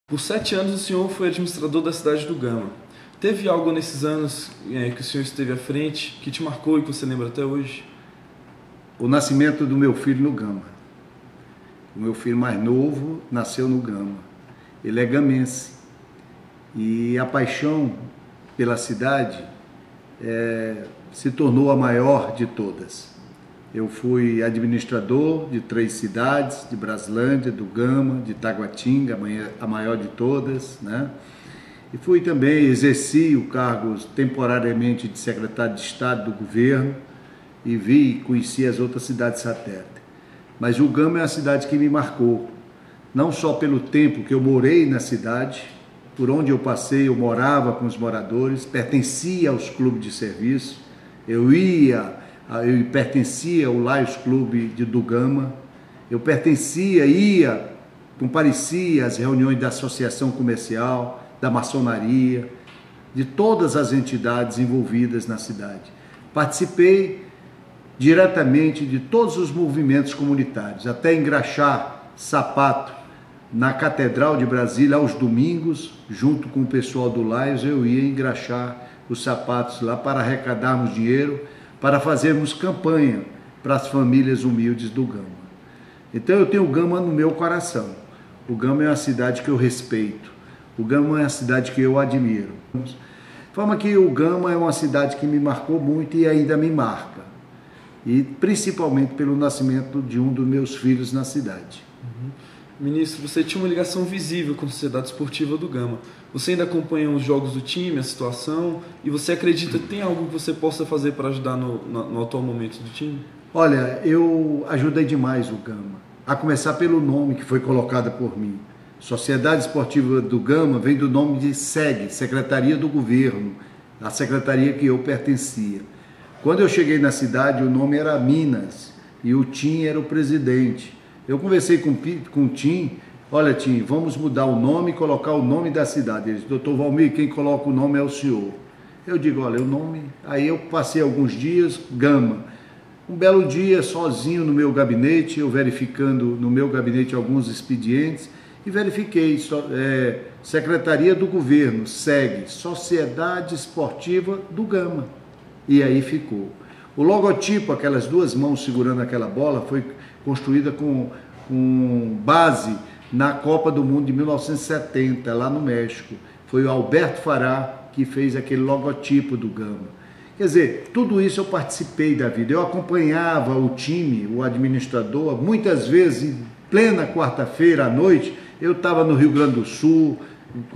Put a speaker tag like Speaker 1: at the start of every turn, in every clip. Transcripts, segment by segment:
Speaker 1: Por 7 anos o senhor foi administrador da cidade do Gama. Teve algo nesses anos que o senhor esteve à frente que te marcou e que você lembra até hoje?
Speaker 2: O nascimento do meu filho no Gama. O meu filho mais novo nasceu no Gama. Ele é gamense. E a paixão pela cidade se tornou a maior de todas. Eu fui administrador de 3 cidades, de Braslândia, do Gama, de Taguatinga, a maior de todas, né? E fui também, exerci o cargo temporariamente de secretário de Estado do governo e vi e conheci as outras cidades satélites. Mas o Gama é uma cidade que me marcou, não só pelo tempo que eu morei na cidade, por onde eu passei, eu morava com os moradores, pertencia aos clubes de serviço, eu pertencia ao Lions Clube do Gama, eu comparecia às reuniões da associação comercial, da maçonaria, de todas as entidades envolvidas na cidade. Participei diretamente de todos os movimentos comunitários, até engraxar sapato na Catedral de Brasília aos domingos, junto com o pessoal do Lions, eu ia engraxar os sapatos lá para arrecadarmos dinheiro, para fazermos campanha para as famílias humildes do Gama. Então eu tenho o Gama no meu coração. O Gama é uma cidade que eu respeito. O Gama é uma cidade que eu admiro. De forma que o Gama é uma cidade que me marcou muito e ainda me marca. E principalmente pelo nascimento de um dos meus filhos na cidade.
Speaker 1: Ministro, você tinha uma ligação visível com a Sociedade Esportiva do Gama. Você ainda acompanha os jogos do time, a situação, e você acredita que tem algo que você possa fazer para ajudar no atual momento do time?
Speaker 2: Olha, eu ajudei demais o Gama, a começar pelo nome que foi colocado por mim. Sociedade Esportiva do Gama vem do nome de SEG, Secretaria do Governo, a secretaria que eu pertencia. Quando eu cheguei na cidade, o nome era Minas e o Tim era o presidente. Eu conversei com o Tim, olha Tim, vamos mudar o nome e colocar o nome da cidade. Ele disse, doutor Valmir, quem coloca o nome é o senhor. Eu digo, olha, o nome... Aí eu passei alguns dias, Gama. Um belo dia, sozinho no meu gabinete, eu verificando no meu gabinete alguns expedientes, e verifiquei, Secretaria do Governo, SEG, Sociedade Esportiva do Gama. E aí ficou. O logotipo, aquelas 2 mãos segurando aquela bola, foi construída com base na Copa do Mundo de 1970, lá no México. Foi o Alberto Fará que fez aquele logotipo do Gama. Quer dizer, tudo isso eu participei da vida. Eu acompanhava o time, o administrador, muitas vezes, em plena quarta-feira à noite, eu estava no Rio Grande do Sul,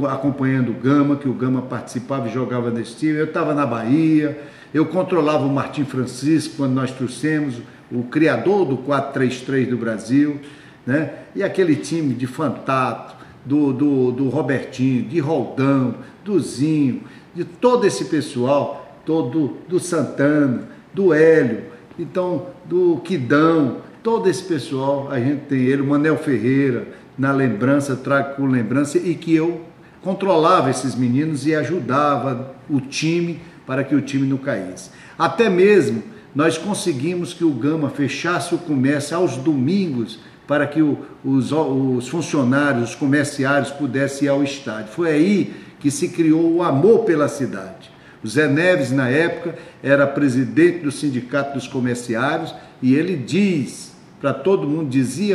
Speaker 2: acompanhando o Gama, que o Gama participava e jogava nesse time. Eu estava na Bahia, eu controlava o Martim Francisco, quando nós trouxemos o criador do 4-3-3 do Brasil, né? E aquele time de Fantato, do Robertinho, de Roldão, do Zinho, de todo esse pessoal, do Santana, do Hélio, então do Quidão, todo esse pessoal, a gente tem ele, o Manel Ferreira, na lembrança, trago com lembrança, e que eu controlava esses meninos e ajudava o time para que o time não caísse. Até mesmo nós conseguimos que o Gama fechasse o comércio aos domingos para que os funcionários, os comerciários pudessem ir ao estádio. Foi aí que se criou o amor pela cidade. O Zé Neves, na época, era presidente do Sindicato dos Comerciários e ele dizia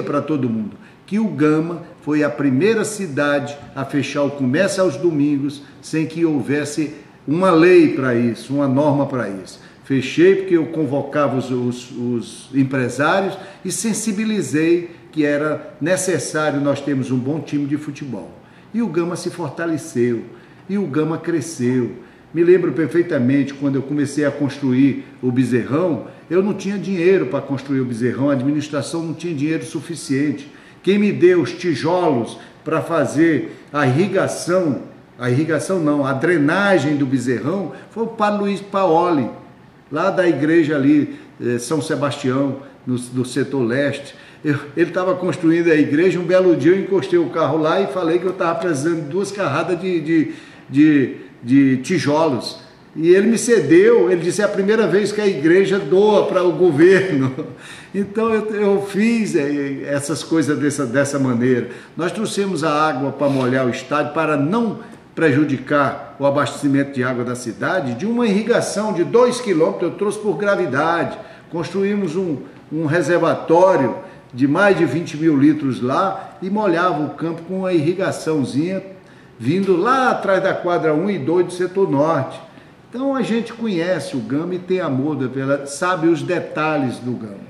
Speaker 2: para todo mundo, que o Gama foi a primeira cidade a fechar o comércio aos domingos sem que houvesse uma lei para isso, uma norma para isso. Fechei porque eu convocava os empresários e sensibilizei que era necessário nós termos um bom time de futebol. E o Gama se fortaleceu, e o Gama cresceu. Me lembro perfeitamente, quando eu comecei a construir o Bezerrão, eu não tinha dinheiro para construir o Bezerrão, a administração não tinha dinheiro suficiente. Quem me deu os tijolos para fazer a drenagem do Bezerrão foi o padre Luiz Paoli, lá da igreja ali, São Sebastião, no setor leste. Ele estava construindo a igreja, um belo dia eu encostei o carro lá e falei que eu estava precisando de 2 carradas de tijolos. E ele me cedeu, ele disse, é a primeira vez que a igreja doa para o governo. Então eu fiz essas coisas dessa maneira. Nós trouxemos a água para molhar o estádio, para não prejudicar o abastecimento de água da cidade, de uma irrigação de 2 quilômetros, eu trouxe por gravidade. Construímos um reservatório de mais de 20 mil litros lá e molhava o campo com uma irrigaçãozinha vindo lá atrás da quadra 1 e 2 do setor norte. Então a gente conhece o Gama e tem amor, sabe os detalhes do Gama.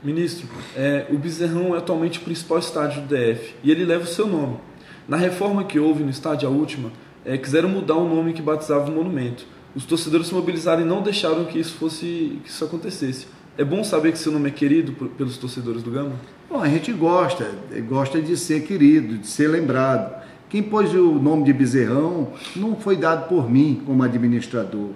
Speaker 1: Ministro, o Bezerrão é atualmente o principal estádio do DF e ele leva o seu nome. Na reforma que houve no estádio, a última, quiseram mudar o nome que batizava o monumento. Os torcedores se mobilizaram e não deixaram que isso acontecesse. É bom saber que seu nome é querido pelos torcedores do Gama?
Speaker 2: Bom, a gente gosta de ser querido, de ser lembrado. Quem pôs o nome de Bezerrão não foi dado por mim como administrador.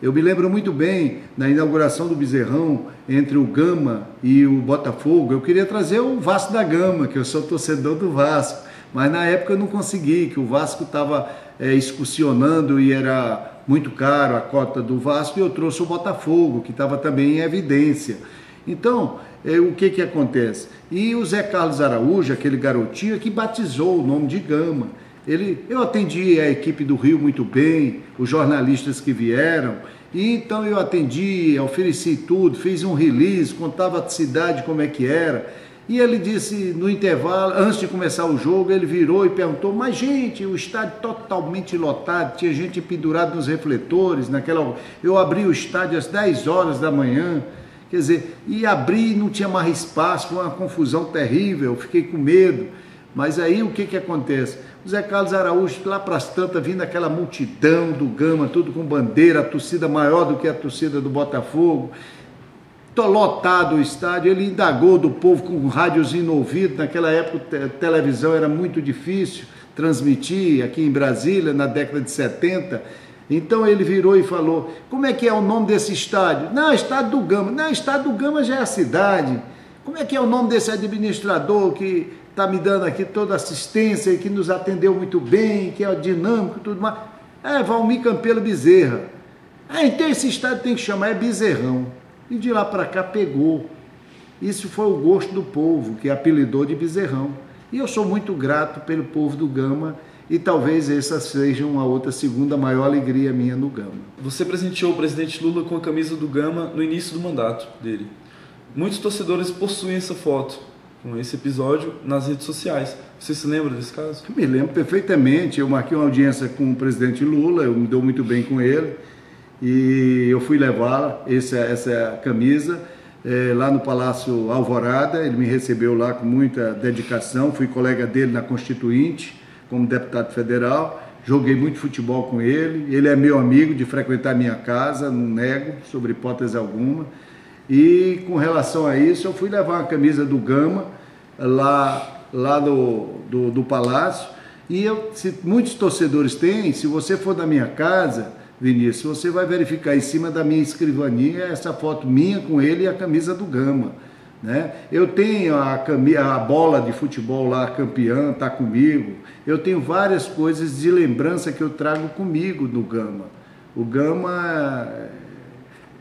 Speaker 2: Eu me lembro muito bem, na inauguração do Bezerrão, entre o Gama e o Botafogo, eu queria trazer o Vasco da Gama, que eu sou torcedor do Vasco, mas na época eu não consegui, que o Vasco estava excursionando e era muito caro a cota do Vasco, e eu trouxe o Botafogo, que estava também em evidência. Então, o que acontece? E o Zé Carlos Araújo, aquele garotinho, que batizou o nome de Gama. Eu atendi a equipe do Rio muito bem, os jornalistas que vieram, e então eu atendi, ofereci tudo, fiz um release, contava a cidade como é que era, e ele disse no intervalo, antes de começar o jogo, ele virou e perguntou, mas gente, o estádio totalmente lotado, tinha gente pendurada nos refletores, eu abri o estádio às 10 horas da manhã, quer dizer, e abri e não tinha mais espaço, foi uma confusão terrível, fiquei com medo. Mas aí o que acontece? O Zé Carlos Araújo, lá para as tantas, vindo aquela multidão do Gama, tudo com bandeira, a torcida maior do que a torcida do Botafogo, lotado o estádio, ele indagou do povo com um rádiozinho no ouvido, naquela época a televisão era muito difícil transmitir, aqui em Brasília, na década de 70, então ele virou e falou, como é que é o nome desse estádio? Não, estádio do Gama. Não, estádio do Gama já é a cidade. Como é que é o nome desse administrador que está me dando aqui toda a assistência e que nos atendeu muito bem, que é dinâmico e tudo mais? Valmir Campelo Bezerra. Então esse estádio tem que chamar, Bezerrão. E de lá para cá pegou. Isso foi o gosto do povo, que apelidou de Bezerrão. E eu sou muito grato pelo povo do Gama, e talvez essa seja uma outra segunda maior alegria minha no Gama.
Speaker 1: Você presenteou o presidente Lula com a camisa do Gama no início do mandato dele. Muitos torcedores possuem essa foto, com esse episódio, nas redes sociais. Você se lembra desse caso?
Speaker 2: Eu me lembro perfeitamente. Eu marquei uma audiência com o presidente Lula, eu me dou muito bem com ele, e eu fui levar essa camisa lá no Palácio Alvorada. Ele me recebeu lá com muita dedicação, fui colega dele na Constituinte, como deputado federal, joguei muito futebol com ele é meu amigo de frequentar minha casa, não nego, sobre hipótese alguma, e com relação a isso eu fui levar uma camisa do Gama lá do Palácio, e muitos torcedores têm, se você for da minha casa, Vinícius, você vai verificar em cima da minha escrivaninha essa foto minha com ele e a camisa do Gama. Né? Eu tenho a bola de futebol lá, campeã, está comigo. Eu tenho várias coisas de lembrança que eu trago comigo do Gama. O Gama,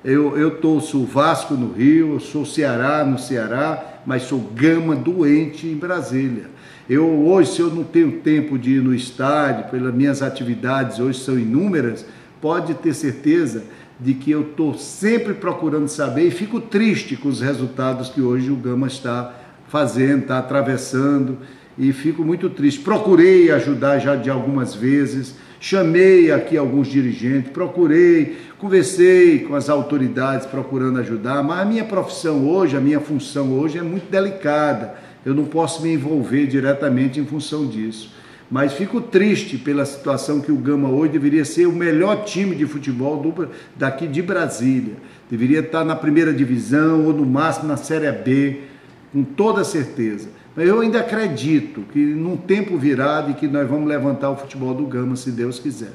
Speaker 2: eu torço o Vasco no Rio, eu sou Ceará no Ceará, mas sou Gama doente em Brasília. Hoje, se eu não tenho tempo de ir no estádio, pelas minhas atividades, hoje são inúmeras, pode ter certeza de que eu estou sempre procurando saber e fico triste com os resultados que hoje o Gama está fazendo, está atravessando, e fico muito triste. Procurei ajudar já de algumas vezes, chamei aqui alguns dirigentes, conversei com as autoridades procurando ajudar, mas a minha profissão hoje, a minha função hoje é muito delicada, eu não posso me envolver diretamente em função disso. Mas fico triste pela situação que o Gama hoje deveria ser o melhor time de futebol daqui de Brasília. Deveria estar na primeira divisão ou no máximo na Série B, com toda certeza. Mas eu ainda acredito que num tempo virado e que nós vamos levantar o futebol do Gama, se Deus quiser.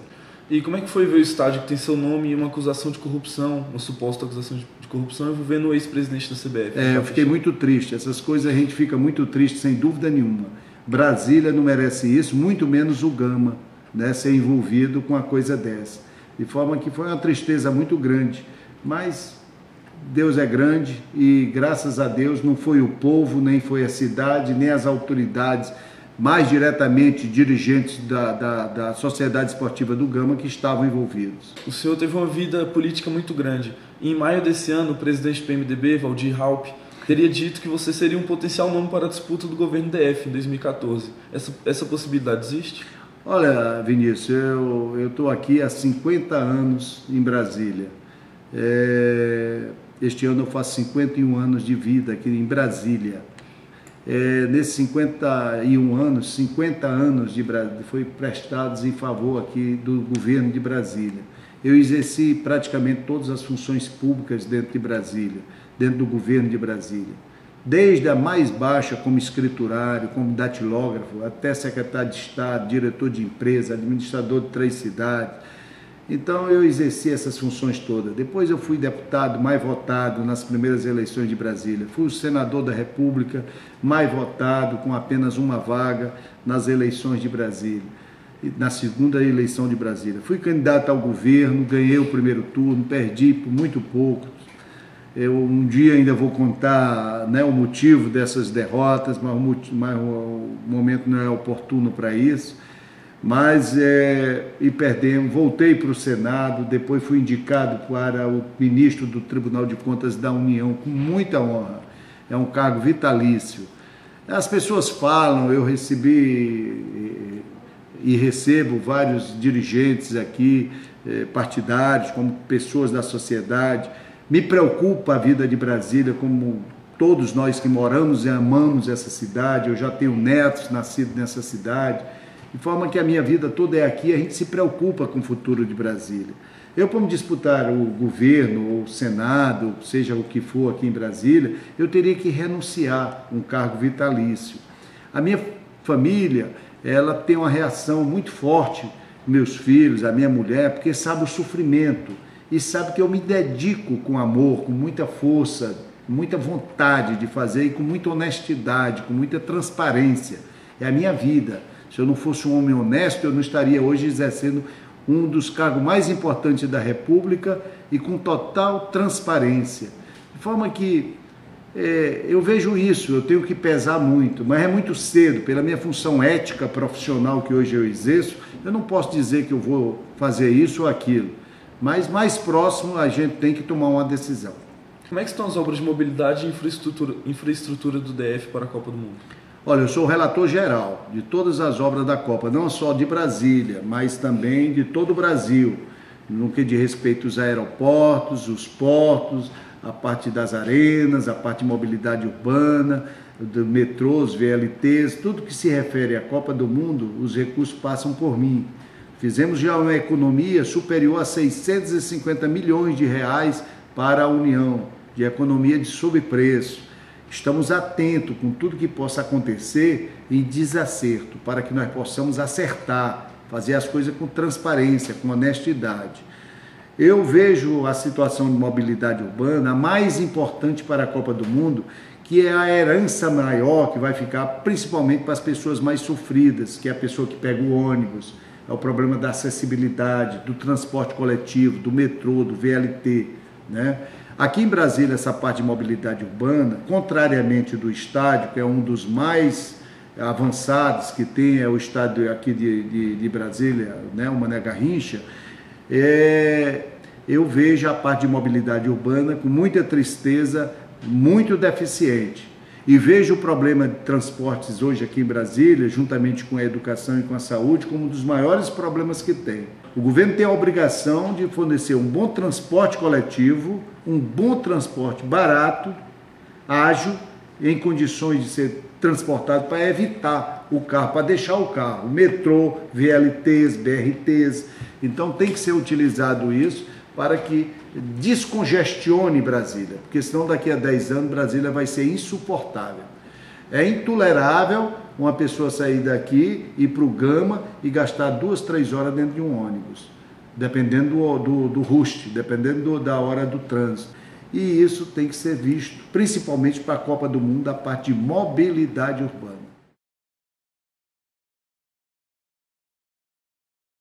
Speaker 1: E como é que foi ver o estádio que tem seu nome e uma acusação de corrupção, uma suposta acusação de corrupção envolvendo o ex-presidente da CBF?
Speaker 2: Eu fiquei muito triste. Essas coisas a gente fica muito triste, sem dúvida nenhuma. Brasília não merece isso, muito menos o Gama, né, ser envolvido com uma coisa dessa. de forma que foi uma tristeza muito grande, mas Deus é grande e graças a Deus não foi o povo, nem foi a cidade, nem as autoridades, mais diretamente dirigentes da Sociedade Esportiva do Gama que estavam envolvidos.
Speaker 1: O senhor teve uma vida política muito grande. Em maio desse ano, o presidente do PMDB, Waldir Raupp, teria dito que você seria um potencial nome para a disputa do governo DF em 2014. Essa possibilidade existe?
Speaker 2: Olha, Vinícius, eu estou aqui há 50 anos em Brasília. Este ano eu faço 51 anos de vida aqui em Brasília. Nesses 51 anos, 50 anos foi prestados em favor aqui do governo de Brasília. Eu exerci praticamente todas as funções públicas dentro de Brasília, dentro do governo de Brasília. Desde a mais baixa, como escriturário, como datilógrafo, até secretário de Estado, diretor de empresa, administrador de 3 cidades. Então eu exerci essas funções todas. Depois eu fui deputado mais votado nas primeiras eleições de Brasília. Fui o senador da República mais votado, com apenas uma vaga nas eleições de Brasília, na segunda eleição de Brasília. Fui candidato ao governo, ganhei o primeiro turno, perdi por muito pouco. Eu um dia ainda vou contar, né, o motivo dessas derrotas, mas o momento não é oportuno para isso. E perdemos, voltei para o Senado, depois fui indicado para o ministro do Tribunal de Contas da União, com muita honra, é um cargo vitalício. As pessoas falam, eu recebi e recebo vários dirigentes aqui, partidários, como pessoas da sociedade. Me preocupa a vida de Brasília, como todos nós que moramos e amamos essa cidade. Eu já tenho netos nascidos nessa cidade, de forma que a minha vida toda é aqui, a gente se preocupa com o futuro de Brasília. Eu, para me disputar o governo, ou o Senado, seja o que for aqui em Brasília, eu teria que renunciar a um cargo vitalício. A minha família, ela tem uma reação muito forte, meus filhos, a minha mulher, porque sabe o sofrimento e sabe que eu me dedico com amor, com muita força, muita vontade de fazer e com muita honestidade, com muita transparência. É a minha vida. Se eu não fosse um homem honesto, eu não estaria hoje exercendo um dos cargos mais importantes da República e com total transparência. De forma que eu vejo isso, eu tenho que pesar muito, mas é muito cedo, pela minha função ética profissional que hoje eu exerço, eu não posso dizer que eu vou fazer isso ou aquilo, mas mais próximo a gente tem que tomar uma decisão.
Speaker 1: Como é que estão as obras de mobilidade e infraestrutura do DF para a Copa do Mundo?
Speaker 2: Olha, eu sou o relator geral de todas as obras da Copa, não só de Brasília, mas também de todo o Brasil, no que diz respeito aos aeroportos, os portos, a parte das arenas, a parte de mobilidade urbana, do metrôs, VLTs, tudo que se refere à Copa do Mundo, os recursos passam por mim. Fizemos já uma economia superior a 650 milhões de reais para a União, de economia de sobrepreço. Estamos atentos com tudo que possa acontecer em desacerto, para que nós possamos acertar, fazer as coisas com transparência, com honestidade. Eu vejo a situação de mobilidade urbana a mais importante para a Copa do Mundo, que é a herança maior que vai ficar principalmente para as pessoas mais sofridas, que é a pessoa que pega o ônibus, é o problema da acessibilidade, do transporte coletivo, do metrô, do VLT, né? Aqui em Brasília, essa parte de mobilidade urbana, contrariamente do estádio, que é um dos mais avançados que tem, é o estádio aqui de Brasília, né, o Mané Garrincha, eu vejo a parte de mobilidade urbana com muita tristeza, muito deficiente. E vejo o problema de transportes hoje aqui em Brasília, juntamente com a educação e com a saúde, como um dos maiores problemas que tem. O governo tem a obrigação de fornecer um bom transporte coletivo, um bom transporte barato, ágil, em condições de ser transportado para evitar o carro, para deixar o carro. Metrô, VLTs, BRTs. Então tem que ser utilizado isso para que descongestione Brasília, porque senão daqui a 10 anos Brasília vai ser insuportável. É intolerável uma pessoa sair daqui, ir para o Gama e gastar 2, 3 horas dentro de um ônibus, dependendo do rush, dependendo da hora do trânsito. E isso tem que ser visto, principalmente para a Copa do Mundo, da parte de mobilidade urbana.